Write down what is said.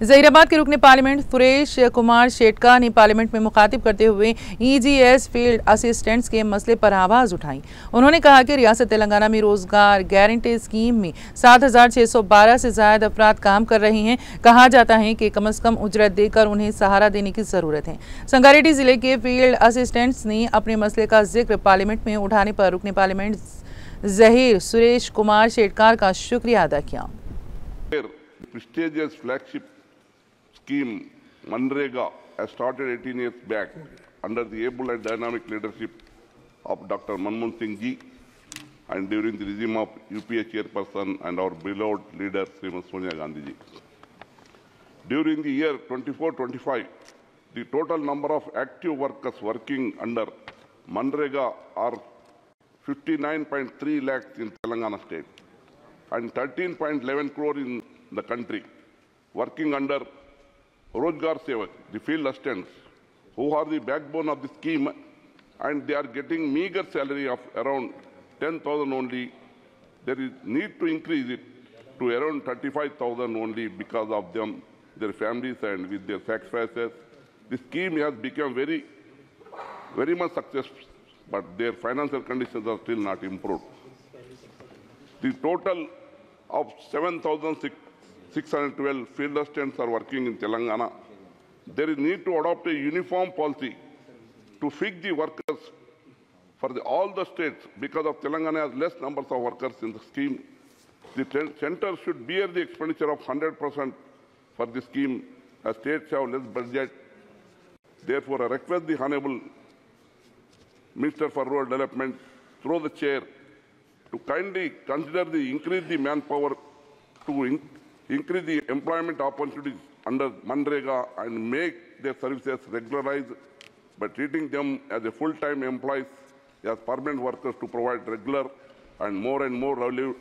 जहीराबाद के रुकने पार्लियामेंट सुरेश कुमार शेटकार ने पार्लियामेंट में मुखातिब करते हुए EGS फील्ड असिस्टेंट्स के मसले पर आवाज उठाई। उन्होंने कहा कि रियासत तेलंगाना में रोजगार गारंटी स्कीम में 7,612 से ज्यादा अफराद काम कर रहे हैं। कहा जाता है कि कम से कम उजरत देकर उन्हें सहारा देने की जरूरत है। संगारेड्डी जिले के फील्ड असिस्टेंट्स ने अपने मसले का जिक्र पार्लियामेंट में उठाने पर रुकने पार्लियामेंट जहीर सुरेश कुमार शेटकार का शुक्रिया अदा किया। Prestigious flagship scheme Manrega has started 18 years back under the able and dynamic leadership of Dr. Manmohan Singh ji and during the regime of UPA chairperson and our beloved leader Srimati Sonia Gandhi ji. During the year 24-25, the total number of active workers working under Manrega are 59.3 lakhs in Telangana state and 13.11 crore in the country, working under Rozgar Sevak, the field assistants, who are the backbone of the scheme, and they are getting meager salary of around 10,000 only. There is need to increase it to around 35,000 only because of them, their families, and with their sacrifices. The scheme has become very much successful, but their financial conditions are still not improved. The total of 7,612 field assistants are working in Telangana. There is need to adopt a uniform policy to fix the workers for all the states because of Telangana has less numbers of workers in the scheme. The center should bear the expenditure of 100% for the scheme as states have less budget. Therefore, I request the Honorable Minister for Rural Development through the chair to kindly consider the increase the manpower to increase the employment opportunities under Manrega and make their services regularized by treating them as a full-time employees, as permanent workers to provide regular and more livelihood